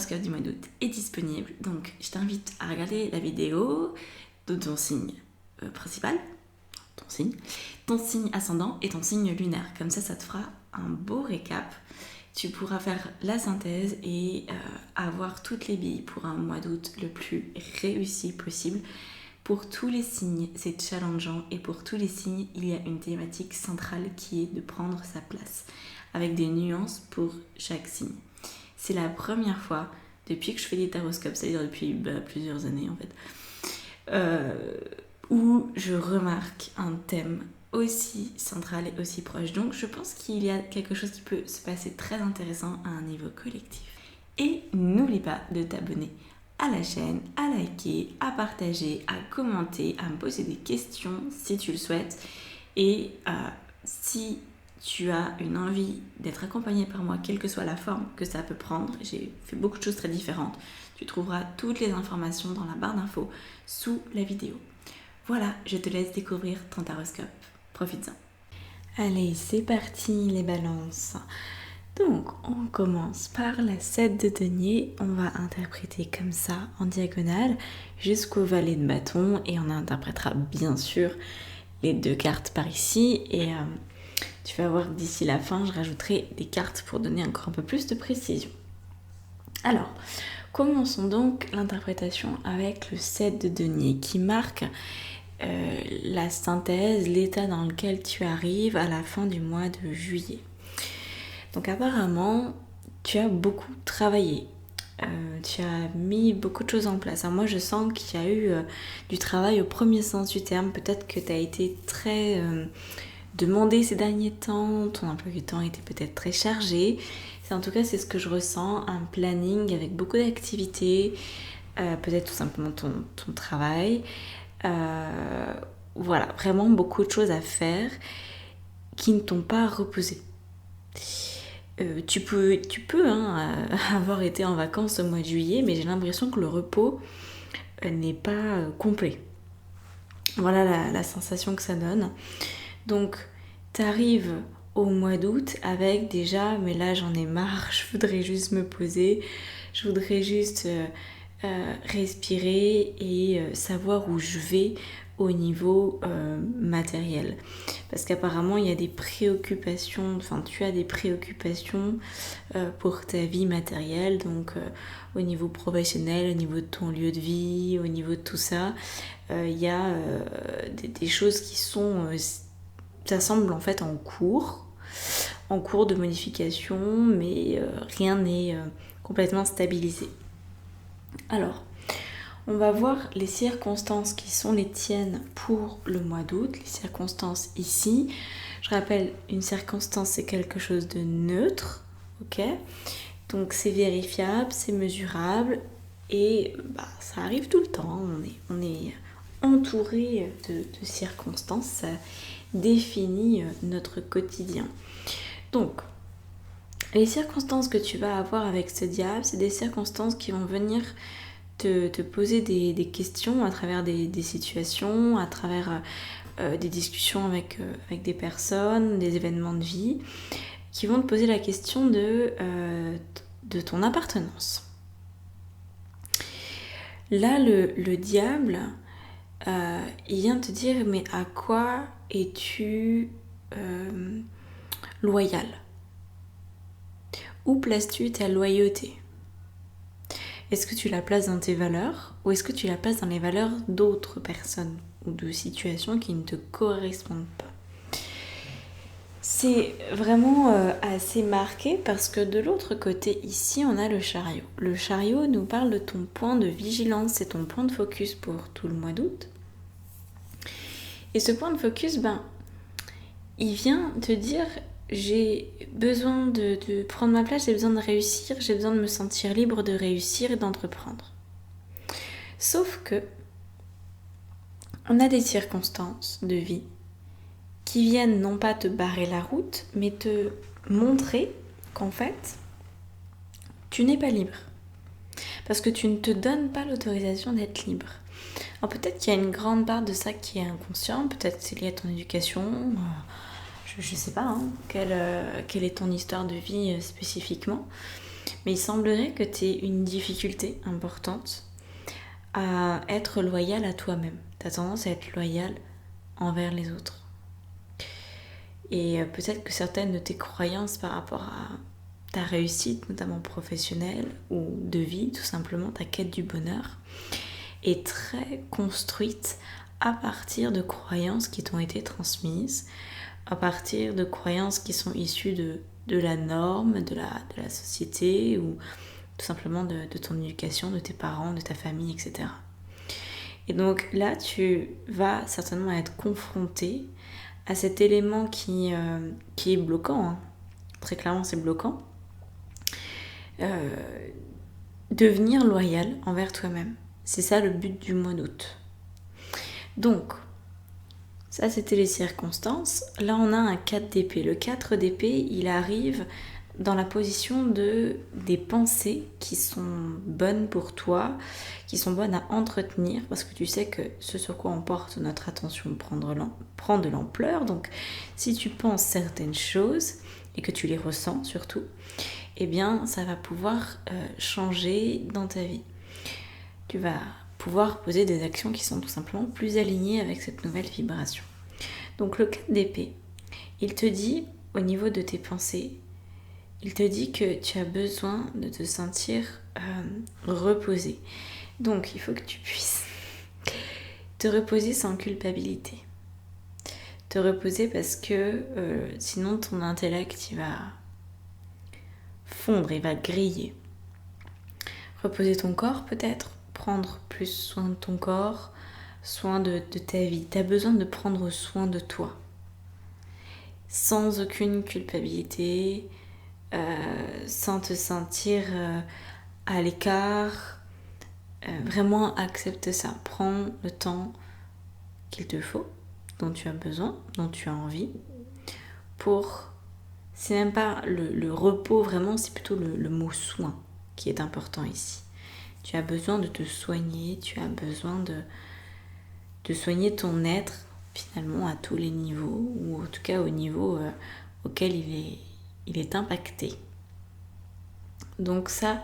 horoscope du mois d'août est disponible, donc je t'invite à regarder la vidéo de ton signe principal, ton signe ascendant et ton signe lunaire. Comme ça te fera un beau récap. Tu pourras faire la synthèse et avoir toutes les billes pour un mois d'août le plus réussi possible. Pour tous les signes, c'est challengeant et pour tous les signes, il y a une thématique centrale qui est de prendre sa place, avec des nuances pour chaque signe. C'est la première fois depuis que je fais des taroscopes, c'est-à-dire depuis plusieurs années en fait, où je remarque un thème aussi central et aussi proche. Donc je pense qu'il y a quelque chose qui peut se passer très intéressant à un niveau collectif. Et n'oublie pas de t'abonner à la chaîne, à liker, à partager, à commenter, à me poser des questions si tu le souhaites. Et si tu as une envie d'être accompagné par moi, quelle que soit la forme que ça peut prendre, j'ai fait beaucoup de choses très différentes. Tu trouveras toutes les informations dans la barre d'infos sous la vidéo. Voilà, je te laisse découvrir ton taroscope. Profites-en. Allez, c'est parti les balances. Donc, on commence par la 7 de denier. On va interpréter comme ça, en diagonale, jusqu'au valet de bâton. Et on interprétera bien sûr les 2 cartes par ici. Et tu vas voir d'ici la fin, je rajouterai des cartes pour donner encore un peu plus de précision. Alors, commençons donc l'interprétation avec le 7 de denier qui marque la synthèse, l'état dans lequel tu arrives à la fin du mois de juillet. Donc apparemment, tu as beaucoup travaillé, tu as mis beaucoup de choses en place. Alors moi, je sens qu'il y a eu du travail au premier sens du terme. Peut-être que tu as été très demandé ces derniers temps, ton emploi du temps était peut-être très chargé. En tout cas, c'est ce que je ressens, un planning avec beaucoup d'activités, peut-être tout simplement ton travail. Voilà, vraiment beaucoup de choses à faire qui ne t'ont pas reposé. Tu peux avoir été en vacances au mois de juillet, mais j'ai l'impression que le repos n'est pas complet. Voilà la sensation que ça donne. Donc, t'arrives au mois d'août avec déjà, mais là j'en ai marre, je voudrais juste me poser, je voudrais juste respirer et savoir où je vais au niveau matériel. Parce qu'apparemment il y a des préoccupations, tu as des préoccupations pour ta vie matérielle, donc au niveau professionnel, au niveau de ton lieu de vie, au niveau de tout ça, il y a des choses qui sont, ça semble en fait en cours de modification, mais rien n'est complètement stabilisé. Alors, on va voir les circonstances qui sont les tiennes pour le mois d'août, les circonstances ici. Je rappelle, une circonstance, c'est quelque chose de neutre, ok ? Donc c'est vérifiable, c'est mesurable et ça arrive tout le temps. On est entouré de circonstances, ça définit notre quotidien. Donc, les circonstances que tu vas avoir avec ce diable, c'est des circonstances qui vont venir te poser des questions à travers des situations, à travers des discussions avec des personnes, des événements de vie, qui vont te poser la question de ton appartenance. Là, le diable, il vient te dire, mais à quoi es-tu loyal ? Où places-tu ta loyauté ? Est-ce que tu la places dans tes valeurs ou est-ce que tu la places dans les valeurs d'autres personnes ou de situations qui ne te correspondent pas ? C'est vraiment assez marqué parce que de l'autre côté, ici, on a le chariot. Le chariot nous parle de ton point de vigilance, c'est ton point de focus pour tout le mois d'août. Et ce point de focus, il vient te dire... J'ai besoin de prendre ma place, j'ai besoin de réussir, j'ai besoin de me sentir libre de réussir et d'entreprendre. Sauf que, on a des circonstances de vie qui viennent non pas te barrer la route, mais te montrer qu'en fait, tu n'es pas libre. Parce que tu ne te donnes pas l'autorisation d'être libre. Alors peut-être qu'il y a une grande part de ça qui est inconscient, peut-être c'est lié à ton éducation... Je sais pas quelle est ton histoire de vie spécifiquement, Mais il semblerait que tu aies une difficulté importante à être loyal à toi-même. Tu as tendance à être loyal envers les autres. Et peut-être que certaines de tes croyances par rapport à ta réussite, notamment professionnelle ou de vie, tout simplement, ta quête du bonheur, est très construite à partir de croyances qui t'ont été transmises, à partir de croyances qui sont issues de la norme, de la société ou tout simplement de ton éducation, de tes parents, de ta famille, etc. Et donc là, tu vas certainement être confronté à cet élément qui est bloquant, hein. Très clairement c'est bloquant, devenir loyal envers toi-même. C'est ça le but du mois d'août. Donc, ça c'était les circonstances. Là on a un 4 d'épée. Le 4 d'épée, il arrive dans la position des pensées qui sont bonnes pour toi, qui sont bonnes à entretenir, parce que tu sais que ce sur quoi on porte notre attention prend de l'ampleur. Donc si tu penses certaines choses et que tu les ressens surtout, eh bien ça va pouvoir changer dans ta vie. Tu vas pouvoir poser des actions qui sont tout simplement plus alignées avec cette nouvelle vibration. Donc le 4 d'épée, il te dit au niveau de tes pensées, il te dit que tu as besoin de te sentir reposé. Donc il faut que tu puisses te reposer sans culpabilité. Te reposer parce que sinon ton intellect il va fondre, il va griller. Reposer ton corps peut-être, prendre plus soin de ton corps, soin de ta vie. Tu as besoin de prendre soin de toi. Sans aucune culpabilité, sans te sentir à l'écart. Vraiment accepte ça. Prends le temps qu'il te faut, dont tu as besoin, dont tu as envie, pour... C'est même pas le repos vraiment, c'est plutôt le mot soin qui est important ici. Tu as besoin de te soigner, tu as besoin de soigner ton être finalement à tous les niveaux, ou en tout cas au niveau auquel il est impacté. Donc ça,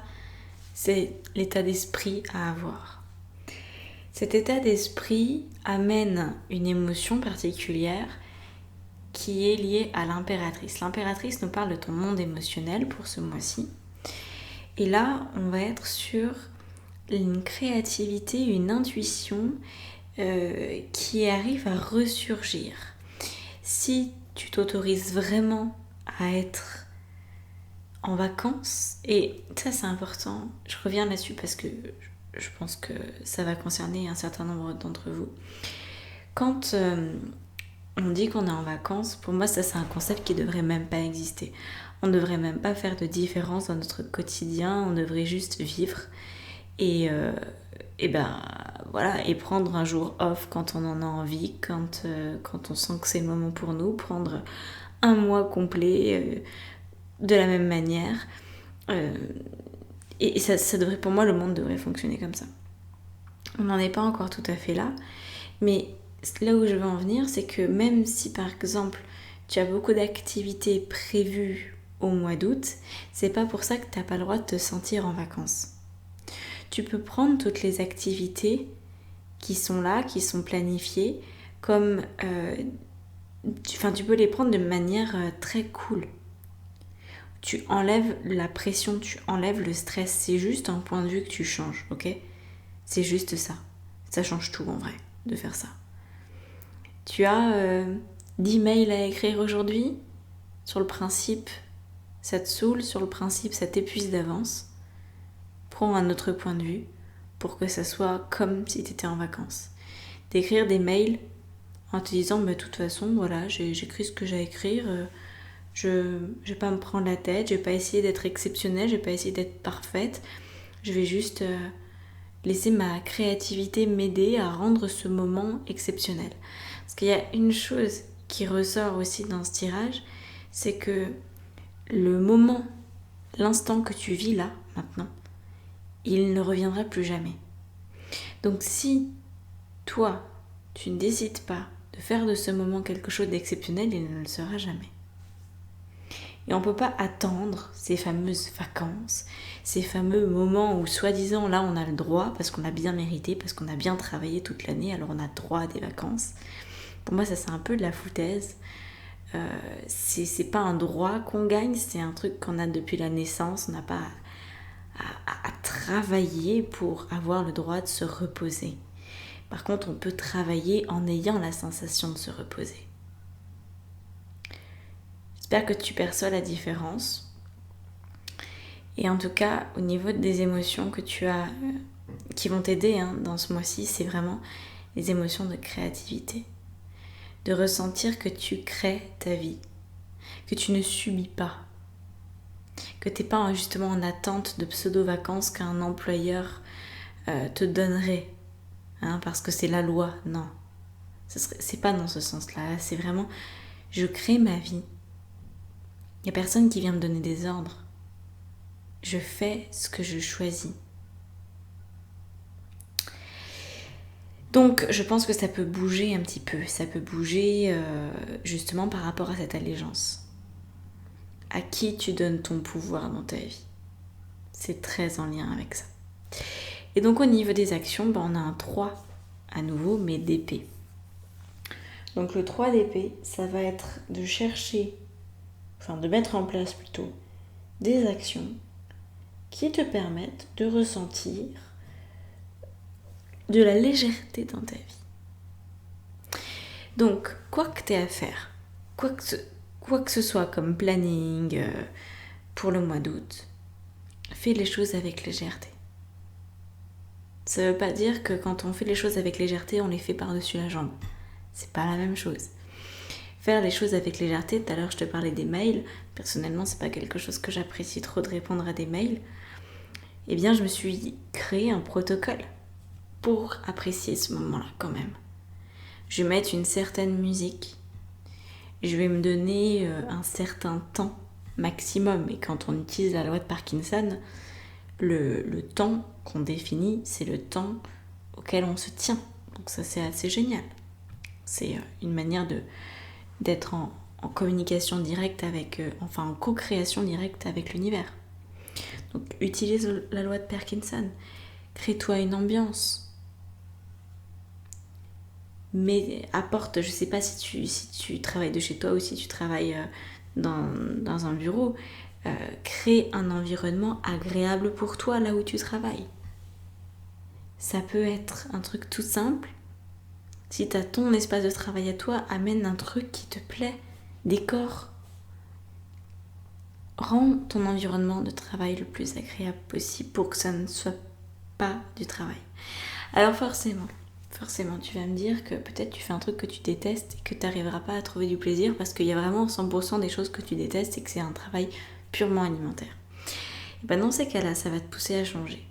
c'est l'état d'esprit à avoir. Cet état d'esprit amène une émotion particulière qui est liée à l'impératrice. L'impératrice nous parle de ton monde émotionnel pour ce mois-ci. Et là, on va être sur une créativité, une intuition qui arrive à ressurgir. Si tu t'autorises vraiment à être en vacances, et ça c'est important, je reviens là-dessus parce que je pense que ça va concerner un certain nombre d'entre vous. Quand on dit qu'on est en vacances, pour moi ça c'est un concept qui ne devrait même pas exister. On ne devrait même pas faire de différence dans notre quotidien, on devrait juste vivre et voilà, et prendre un jour off quand on en a envie, quand on sent que c'est le moment pour nous, prendre un mois complet de la même manière. Et ça devrait, pour moi, le monde devrait fonctionner comme ça. On n'en est pas encore tout à fait là, mais là où je veux en venir, c'est que même si par exemple tu as beaucoup d'activités prévues au mois d'août, c'est pas pour ça que tu n'as pas le droit de te sentir en vacances. Tu peux prendre toutes les activités qui sont là, qui sont planifiées, comme tu peux les prendre de manière très cool. Tu enlèves la pression, tu enlèves le stress. C'est juste un point de vue que tu changes, ok ? C'est juste ça. Ça change tout en vrai, de faire ça. Tu as 10 mails à écrire aujourd'hui. Sur le principe, ça te saoule. Sur le principe, ça t'épuise d'avance. Prends un autre point de vue pour que ça soit comme si tu étais en vacances. D'écrire des mails en te disant, de toute façon, voilà, j'écris ce que j'ai à écrire. Je vais pas me prendre la tête, je vais pas essayer d'être exceptionnelle, je vais pas essayer d'être parfaite. Je vais juste laisser ma créativité m'aider à rendre ce moment exceptionnel. Parce qu'il y a une chose qui ressort aussi dans ce tirage, c'est que le moment, l'instant que tu vis là, maintenant, il ne reviendra plus jamais. Donc si toi, tu ne décides pas de faire de ce moment quelque chose d'exceptionnel, il ne le sera jamais. Et on ne peut pas attendre ces fameuses vacances, ces fameux moments où soi-disant là on a le droit parce qu'on a bien mérité, parce qu'on a bien travaillé toute l'année, alors on a droit à des vacances. Pour moi ça c'est un peu de la foutaise. C'est pas un droit qu'on gagne, c'est un truc qu'on a depuis la naissance. On n'a pas à travailler pour avoir le droit de se reposer. Par contre on peut travailler en ayant la sensation de se reposer. J'espère que tu perçois la différence. Et en tout cas, au niveau des émotions que tu as, qui vont t'aider dans ce mois-ci, c'est vraiment les émotions de créativité. De ressentir que tu crées ta vie, que tu ne subis pas, que tu n'es pas justement en attente de pseudo-vacances qu'un employeur te donnerait, parce que c'est la loi. Non, c'est pas dans ce sens-là. C'est vraiment, je crée ma vie. Il n'y a personne qui vient me donner des ordres. Je fais ce que je choisis. Donc, je pense que ça peut bouger un petit peu. Ça peut bouger justement par rapport à cette allégeance. À qui tu donnes ton pouvoir dans ta vie. C'est très en lien avec ça. Et donc, au niveau des actions, on a un 3 à nouveau, mais d'épée. Donc, le 3 d'épée, ça va être de chercher, de mettre en place plutôt, des actions qui te permettent de ressentir de la légèreté dans ta vie. Donc, quoi que tu aies à faire, quoi que ce soit comme planning pour le mois d'août, fais les choses avec légèreté. Ça ne veut pas dire que quand on fait les choses avec légèreté, on les fait par-dessus la jambe. C'est pas la même chose. Faire les choses avec légèreté, tout à l'heure je te parlais des mails, personnellement c'est pas quelque chose que j'apprécie trop de répondre à des mails, eh bien je me suis créé un protocole pour apprécier ce moment-là quand même. Je vais mettre une certaine musique, je vais me donner un certain temps maximum, et quand on utilise la loi de Parkinson, le temps qu'on définit, c'est le temps auquel on se tient. Donc ça c'est assez génial. C'est une manière d'être en communication directe avec, en co-création directe avec l'univers. Donc utilise la loi de Parkinson, crée-toi une ambiance, mais apporte, je sais pas si tu travailles de chez toi ou si tu travailles dans un bureau, crée un environnement agréable pour toi là où tu travailles. Ça peut être un truc tout simple. Si tu as ton espace de travail à toi, amène un truc qui te plaît, décore. Rends ton environnement de travail le plus agréable possible pour que ça ne soit pas du travail. Alors forcément, tu vas me dire que peut-être tu fais un truc que tu détestes et que tu n'arriveras pas à trouver du plaisir parce qu'il y a vraiment 100% des choses que tu détestes et que c'est un travail purement alimentaire. Et dans ces cas-là, ça va te pousser à changer.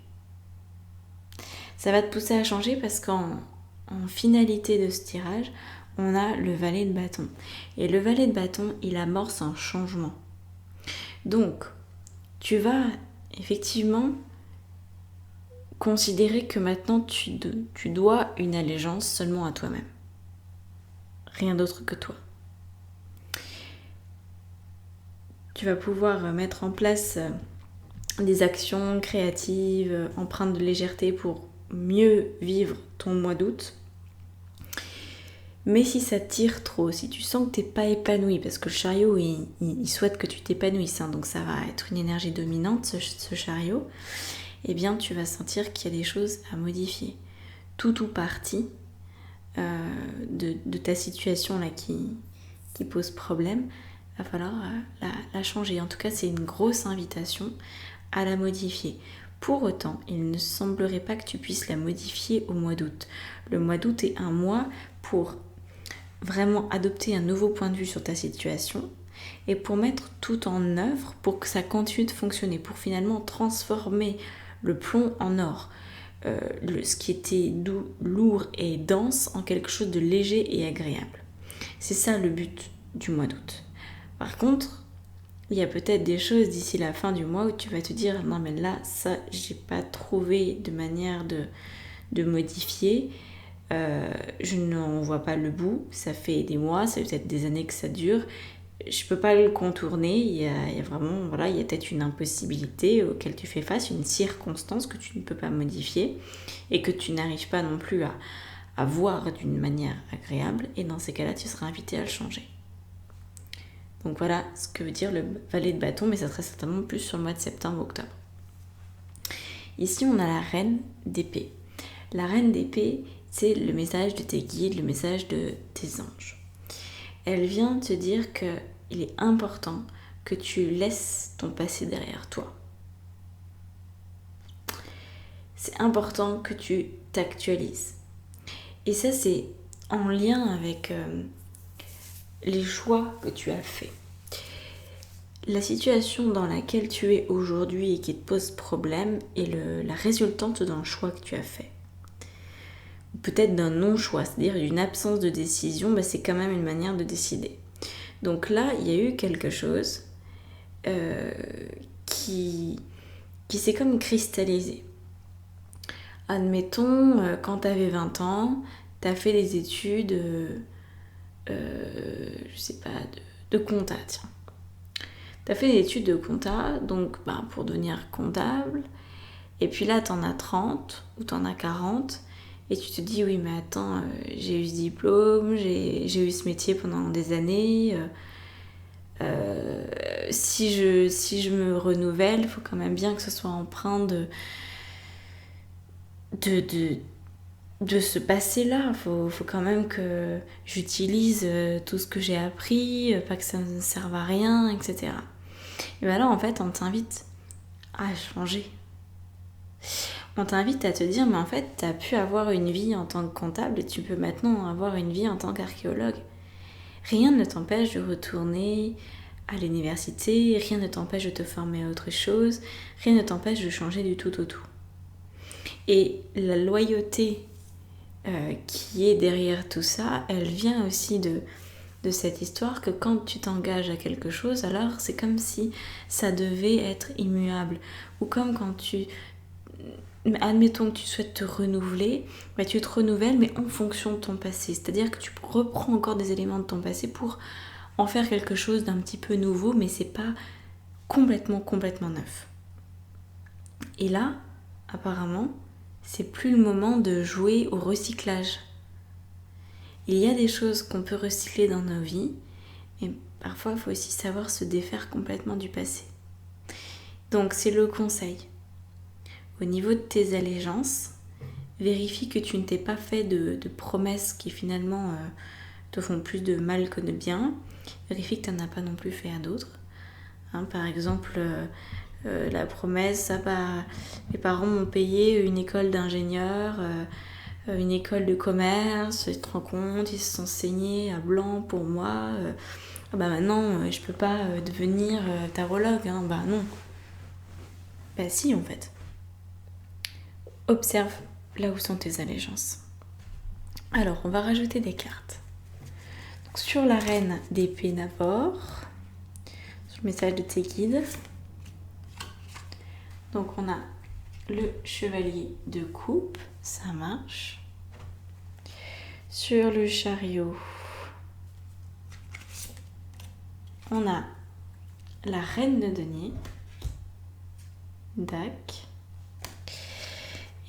Ça va te pousser à changer parce qu'en finalité de ce tirage, on a le valet de bâton. Et le valet de bâton, il amorce un changement. Donc, tu vas effectivement considérer que maintenant tu dois une allégeance seulement à toi-même. Rien d'autre que toi. Tu vas pouvoir mettre en place des actions créatives, empreintes de légèreté pour mieux vivre ton mois d'août. Mais si ça tire trop, si tu sens que tu n'es pas épanoui, parce que le chariot, il souhaite que tu t'épanouisses, donc ça va être une énergie dominante, ce chariot, eh bien tu vas sentir qu'il y a des choses à modifier. Tout ou partie de ta situation là qui pose problème, va falloir la changer. En tout cas, c'est une grosse invitation à la modifier. Pour autant, il ne semblerait pas que tu puisses la modifier au mois d'août. Le mois d'août est un mois pour vraiment adopter un nouveau point de vue sur ta situation et pour mettre tout en œuvre pour que ça continue de fonctionner, pour finalement transformer le plomb en or, ce qui était lourd et dense en quelque chose de léger et agréable. C'est ça le but du mois d'août. Par contre, il y a peut-être des choses d'ici la fin du mois où tu vas te dire non mais là ça j'ai pas trouvé de manière de modifier, je n'en vois pas le bout, ça fait des mois, ça fait peut-être des années que ça dure je peux pas le contourner, il y a vraiment, voilà, il y a peut-être une impossibilité auquel tu fais face, une circonstance que tu ne peux pas modifier et que tu n'arrives pas non plus à voir d'une manière agréable, et dans ces cas-là, tu seras invité à le changer. Donc voilà ce que veut dire le valet de bâton, mais ça serait certainement plus sur le mois de septembre-octobre. Ici, on a la reine d'épée. La reine d'épée, c'est le message de tes guides, le message de tes anges. Elle vient te dire qu'il est important que tu laisses ton passé derrière toi. C'est important que tu t'actualises. Et ça, c'est en lien avec les choix que tu as faits. La situation dans laquelle tu es aujourd'hui et qui te pose problème est la résultante d'un choix que tu as fait. Peut-être d'un non-choix, c'est-à-dire d'une absence de décision, c'est quand même une manière de décider. Donc là, il y a eu quelque chose qui s'est comme cristallisé. Admettons, quand tu avais 20 ans, tu as fait des études, je sais pas, de compta, tiens. Tu as fait des études de compta, donc pour devenir comptable, et puis là, tu en as 30 ou tu en as 40, et tu te dis, oui, mais attends, j'ai eu ce diplôme, j'ai eu ce métier pendant des années, si je me renouvelle, il faut quand même bien que ce soit empreint de ce passé-là. Faut quand même que j'utilise tout ce que j'ai appris, pas que ça ne serve à rien, etc. Et bien là, en fait, on t'invite à changer. On t'invite à te dire, mais en fait, tu as pu avoir une vie en tant que comptable et tu peux maintenant avoir une vie en tant qu'archéologue. Rien ne t'empêche de retourner à l'université, rien ne t'empêche de te former à autre chose, rien ne t'empêche de changer du tout au tout. Et la loyauté qui est derrière tout ça, elle vient aussi de cette histoire que quand tu t'engages à quelque chose, alors c'est comme si ça devait être immuable. Ou comme quand admettons que tu souhaites te renouveler, tu te renouvelles mais en fonction de ton passé. C'est-à-dire que tu reprends encore des éléments de ton passé pour en faire quelque chose d'un petit peu nouveau, mais c'est pas complètement neuf. Et là, apparemment, c'est plus le moment de jouer au recyclage. Il y a des choses qu'on peut recycler dans nos vies, mais parfois il faut aussi savoir se défaire complètement du passé. Donc c'est le conseil. Au niveau de tes allégeances, vérifie que tu ne t'es pas fait de promesses qui finalement te font plus de mal que de bien. Vérifie que tu n'en as pas non plus fait à d'autres. Par exemple, la promesse, mes parents m'ont payé une école d'ingénieur, une école de commerce, ils te rendent compte, ils se sont saignés à blanc pour moi. Maintenant, je peux pas devenir tarologue. Non. Si, en fait. Observe là où sont tes allégeances. Alors, on va rajouter des cartes. Donc, sur la reine d'épée d'abord, sur le message de tes guides. Donc, on a le chevalier de coupe, ça marche. Sur le chariot, on a la reine de denier. Dac.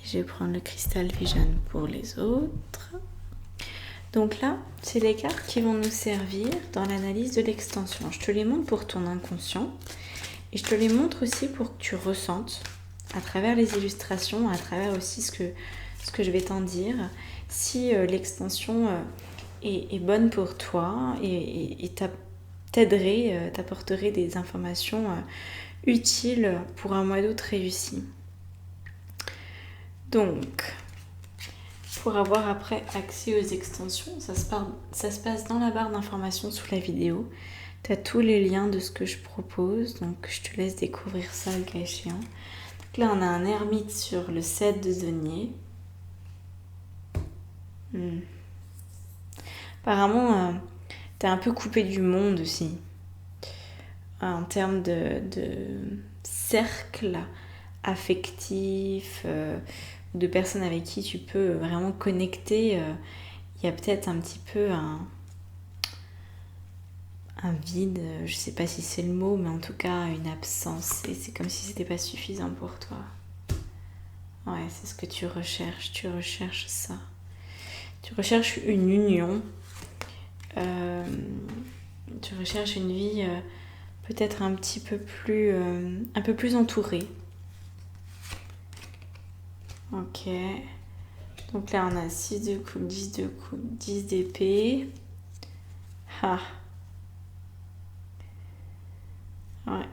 Je vais prendre le cristal vision pour les autres. Donc là, c'est les cartes qui vont nous servir dans l'analyse de l'extension. Je te les montre pour ton inconscient et je te les montre aussi pour que tu ressentes à travers les illustrations, à travers aussi ce que je vais t'en dire, si l'extension est bonne pour toi et t'apporterait des informations utiles pour un mois d'août réussi. Donc, pour avoir après accès aux extensions, ça se passe dans la barre d'informations sous la vidéo. Tu as tous les liens de ce que je propose, donc je te laisse découvrir ça le cas échéant. Donc là, on a un ermite sur le 7 de denier. Apparemment, t'es un peu coupé du monde aussi. En termes de cercle affectif, de personnes avec qui tu peux vraiment connecter, il y a peut-être un petit peu un vide, je sais pas si c'est le mot, mais en tout cas une absence, et c'est comme si c'était pas suffisant pour toi. Ouais, c'est ce que tu recherches ça. Tu recherches une union, tu recherches une vie peut-être un peu plus entourée. Ok. Donc là, on a 6 de coupe, 10 de coupe, 10 d'épée. Ah. Ouais.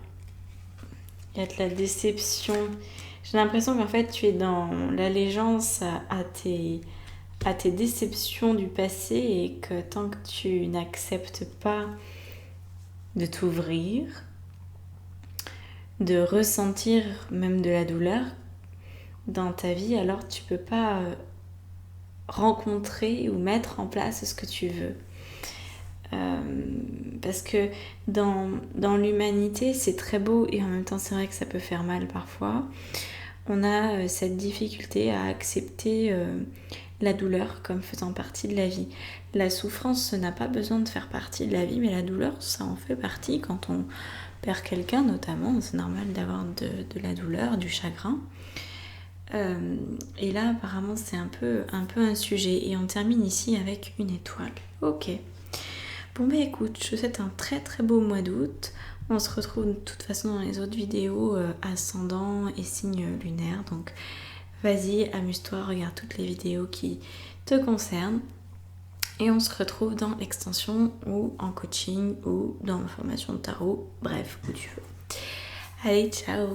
Il y a de la déception. J'ai l'impression qu'en fait, tu es dans l'allégeance à tes déceptions du passé et que tant que tu n'acceptes pas de t'ouvrir, de ressentir même de la douleur dans ta vie, alors tu peux pas rencontrer ou mettre en place ce que tu veux. Parce que dans l'humanité, c'est très beau et en même temps c'est vrai que ça peut faire mal parfois. On a cette difficulté à accepter la douleur comme faisant partie de la vie. La souffrance, ça n'a pas besoin de faire partie de la vie, mais la douleur, ça en fait partie. Quand on perd quelqu'un notamment, c'est normal d'avoir de la douleur, du chagrin. Et là, apparemment, c'est un peu un sujet. Et on termine ici avec une étoile. Ok. Bon bah écoute, je te souhaite un très très beau mois d'août. On se retrouve de toute façon dans les autres vidéos ascendant et signe lunaire. Donc vas-y, amuse-toi, regarde toutes les vidéos qui te concernent. Et on se retrouve dans l'extension ou en coaching ou dans ma formation de tarot. Bref, où tu veux. Allez, ciao!